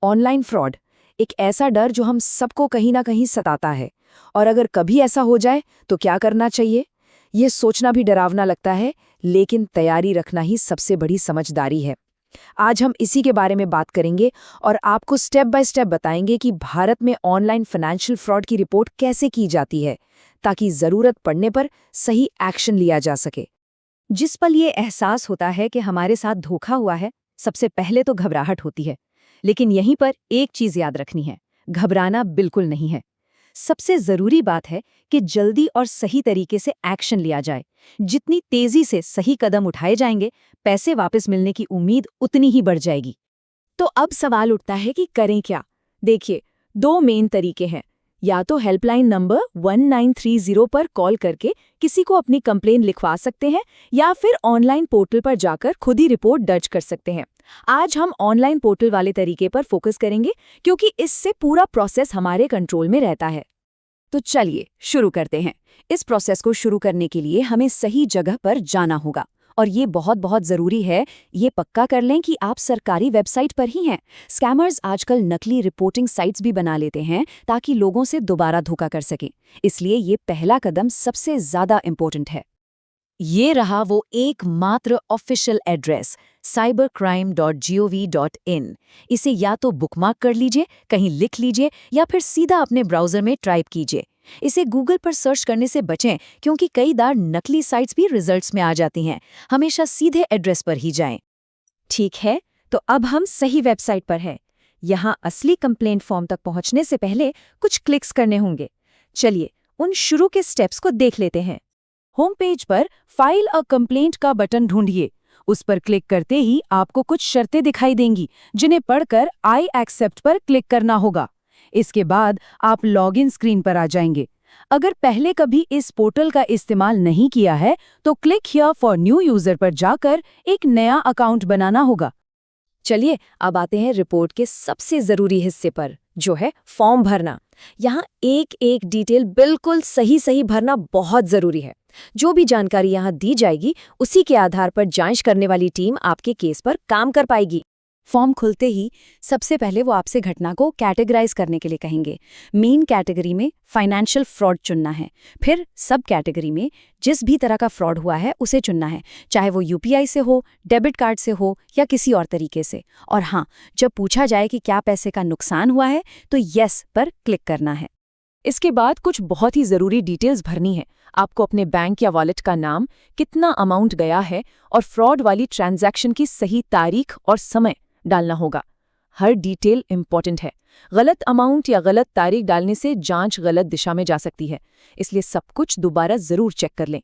Online fraud एक ऐसा डर जो हम सबको कहीं ना कहीं सताता है। और अगर कभी ऐसा हो जाए तो क्या करना चाहिए, ये सोचना भी डरावना लगता है, लेकिन तैयारी रखना ही सबसे बड़ी समझदारी है। आज हम इसी के बारे में बात करेंगे और आपको स्टेप बाय स्टेप बताएंगे कि भारत में ऑनलाइन फाइनेंशियल फ्रॉड की रिपोर्ट कैसे की जाती है, ताकि जरूरत पड़ने पर सही एक्शन लिया जा सके। जिस पल ये एहसास होता है कि हमारे साथ धोखा हुआ है, सबसे पहले तो घबराहट होती है। लेकिन यहीं पर एक चीज याद रखनी है, घबराना बिल्कुल नहीं है। सबसे जरूरी बात है कि जल्दी और सही तरीके से एक्शन लिया जाए। जितनी तेजी से सही कदम उठाए जाएंगे, पैसे वापस मिलने की उम्मीद उतनी ही बढ़ जाएगी। तो अब सवाल उठता है कि करें क्या। देखिए, दो मेन तरीके हैं। या तो हेल्पलाइन नंबर 1930 पर कॉल करके किसी को अपनी कंप्लेन लिखवा सकते हैं, या फिर ऑनलाइन पोर्टल पर जाकर खुद ही रिपोर्ट दर्ज कर सकते हैं। आज हम ऑनलाइन पोर्टल वाले तरीके पर फोकस करेंगे, क्योंकि इससे पूरा प्रोसेस हमारे कंट्रोल में रहता है। तो चलिए शुरू करते हैं। इस प्रोसेस को शुरू करने के लिए हमें सही जगह पर जाना होगा, और ये बहुत बहुत ज़रूरी है। ये पक्का कर लें कि आप सरकारी वेबसाइट पर ही हैं। स्कैमर्स आजकल नकली रिपोर्टिंग साइट्स भी बना लेते हैं ताकि लोगों से दोबारा धोखा कर सकें। इसलिए ये पहला कदम सबसे ज़्यादा इम्पोर्टेंट है। ये रहा वो एकमात्र ऑफिशियल एड्रेस, cybercrime.gov.in। इसे या तो बुकमार्क कर लीजिए, कहीं लिख लीजिए, या फिर सीधा अपने ब्राउज़र में टाइप कीजिए। इसे गूगल पर सर्च करने से बचें, क्योंकि कई बार नकली साइट्स भी रिजल्ट्स में आ जाती हैं। हमेशा सीधे एड्रेस पर ही जाएं। ठीक है, तो अब हम सही वेबसाइट पर हैं। यहाँ असली कंप्लेंट फॉर्म तक पहुँचने से पहले कुछ क्लिक्स करने होंगे। चलिए उन शुरू के स्टेप्स को देख लेते हैं। होम पेज पर फाइल अ कंप्लेंट का बटन ढूंढिए। उस पर क्लिक करते ही आपको कुछ शर्तें दिखाई देंगी, जिन्हें पढ़कर आई एक्सेप्ट पर क्लिक करना होगा। इसके बाद आप लॉगिन स्क्रीन पर आ जाएंगे। अगर पहले कभी इस पोर्टल का इस्तेमाल नहीं किया है तो click here for new user पर जाकर एक नया अकाउंट बनाना होगा। चलिए अब आते हैं रिपोर्ट के सबसे ज़रूरी हिस्से पर, जो है फॉर्म भरना। यहाँ एक एक डिटेल बिल्कुल सही भरना बहुत ज़रूरी है। जो भी जानकारी यहाँ दी जाएगी, उसी के आधार पर जांच करने वाली टीम आपके केस पर काम कर पाएगी। फॉर्म खुलते ही सबसे पहले वो आपसे घटना को कैटेगराइज करने के लिए कहेंगे। मेन कैटेगरी में फाइनेंशियल फ्रॉड चुनना है। फिर सब कैटेगरी में जिस भी तरह का फ्रॉड हुआ है उसे चुनना है, चाहे वो यूपीआई से हो, डेबिट कार्ड से हो, या किसी और तरीके से। और हाँ, जब पूछा जाए कि क्या पैसे का नुकसान हुआ है तो येस पर क्लिक करना है। इसके बाद कुछ बहुत ही ज़रूरी डिटेल्स भरनी है। आपको अपने बैंक या वॉलेट का नाम, कितना अमाउंट गया है, और फ्रॉड वाली ट्रांजैक्शन की सही तारीख और समय डालना होगा। हर डिटेल इम्पॉर्टेंट है। गलत अमाउंट या गलत तारीख डालने से जांच गलत दिशा में जा सकती है, इसलिए सब कुछ दोबारा ज़रूर चेक कर लें।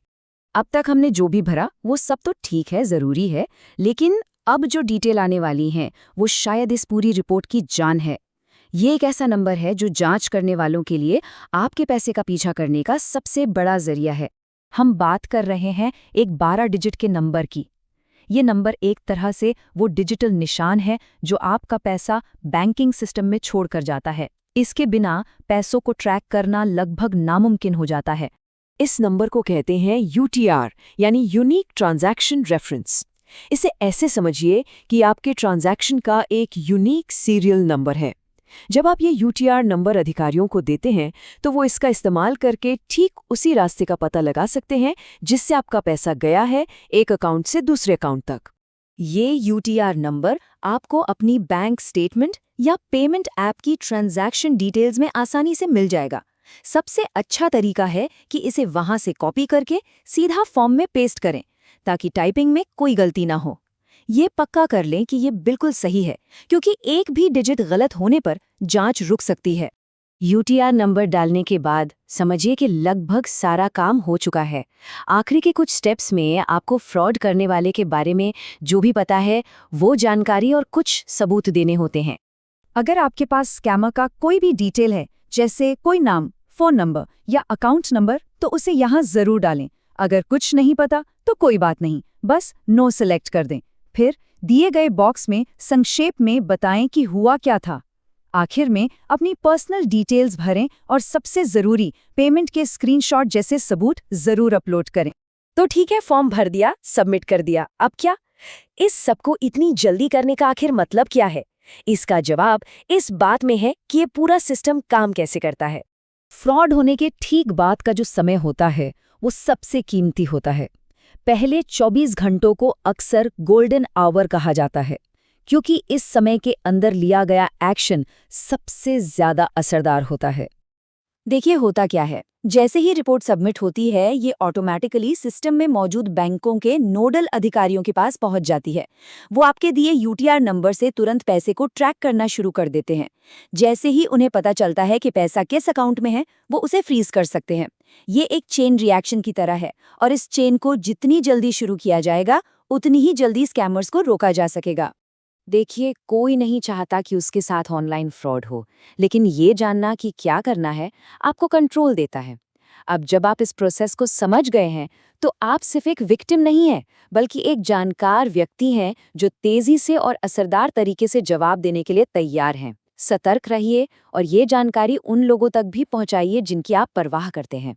अब तक हमने जो भी भरा वो सब तो ठीक है, ज़रूरी है, लेकिन अब जो डिटेल आने वाली हैं वो शायद इस पूरी रिपोर्ट की जान है। ये एक ऐसा नंबर है जो जांच करने वालों के लिए आपके पैसे का पीछा करने का सबसे बड़ा जरिया है। हम बात कर रहे हैं एक 12 डिजिट के नंबर की। ये नंबर एक तरह से वो डिजिटल निशान है जो आपका पैसा बैंकिंग सिस्टम में छोड़कर जाता है। इसके बिना पैसों को ट्रैक करना लगभग नामुमकिन हो जाता है। इस नंबर को कहते हैं यूटीआर, यानी यूनिक ट्रांजैक्शन रेफरेंस। इसे ऐसे समझिए कि आपके ट्रांजैक्शन का एक यूनिक सीरियल नंबर है। जब आप ये यूटीआर नंबर अधिकारियों को देते हैं तो वो इसका इस्तेमाल करके ठीक उसी रास्ते का पता लगा सकते हैं जिससे आपका पैसा गया है, एक अकाउंट से दूसरे अकाउंट तक। ये यूटीआर नंबर आपको अपनी बैंक स्टेटमेंट या पेमेंट ऐप की ट्रांजैक्शन डिटेल्स में आसानी से मिल जाएगा। सबसे अच्छा तरीका है कि इसे वहां से कॉपी करके सीधा फॉर्म में पेस्ट करें, ताकि टाइपिंग में कोई गलती ना हो। ये पक्का कर लें कि ये बिल्कुल सही है, क्योंकि एक भी डिजिट गलत होने पर जांच रुक सकती है। यूटीआर नंबर डालने के बाद समझिए कि लगभग सारा काम हो चुका है। आखिरी के कुछ स्टेप्स में आपको फ्रॉड करने वाले के बारे में जो भी पता है वो जानकारी और कुछ सबूत देने होते हैं। अगर आपके पास स्कैमर का कोई भी डिटेल है, जैसे कोई नाम, फोन नंबर या अकाउंट नंबर, तो उसे यहाँ जरूर डालें। अगर कुछ नहीं पता तो कोई बात नहीं, बस नो सेलेक्ट कर दें। फिर दिए गए बॉक्स में संक्षेप में बताएं कि हुआ क्या था। आखिर में अपनी पर्सनल डिटेल्स भरें और सबसे ज़रूरी पेमेंट के स्क्रीनशॉट जैसे सबूत ज़रूर अपलोड करें। तो ठीक है, फॉर्म भर दिया, सबमिट कर दिया। अब क्या? इस सबको इतनी जल्दी करने का आखिर मतलब क्या है? इसका जवाब इस बात में है कि ये पूरा सिस्टम काम कैसे करता है। फ्रॉड होने के ठीक बाद का जो समय होता है वो सबसे कीमती होता है। पहले 24 घंटों को अक्सर गोल्डन आवर कहा जाता है, क्योंकि इस समय के अंदर लिया गया एक्शन सबसे ज्यादा असरदार होता है। देखिए होता क्या है, जैसे ही रिपोर्ट सबमिट होती है ये ऑटोमेटिकली सिस्टम में मौजूद बैंकों के नोडल अधिकारियों के पास पहुंच जाती है। वो आपके दिए यूटीआर नंबर से तुरंत पैसे को ट्रैक करना शुरू कर देते हैं। जैसे ही उन्हें पता चलता है कि पैसा किस अकाउंट में है वो उसे फ्रीज कर सकते हैं। ये एक चेन रिएक्शन की तरह है और इस चेन को जितनी जल्दी शुरू किया जाएगा उतनी ही जल्दी स्कैमर्स को रोका जा सकेगा। देखिए, कोई नहीं चाहता कि उसके साथ ऑनलाइन फ्रॉड हो, लेकिन ये जानना कि क्या करना है आपको कंट्रोल देता है। अब जब आप इस प्रोसेस को समझ गए हैं, तो आप सिर्फ एक विक्टिम नहीं हैं, बल्कि एक जानकार व्यक्ति हैं जो तेजी से और असरदार तरीके से जवाब देने के लिए तैयार हैं। सतर्क रहिए और ये जानकारी उन लोगों तक भी पहुंचाइए जिनकी आप परवाह करते हैं।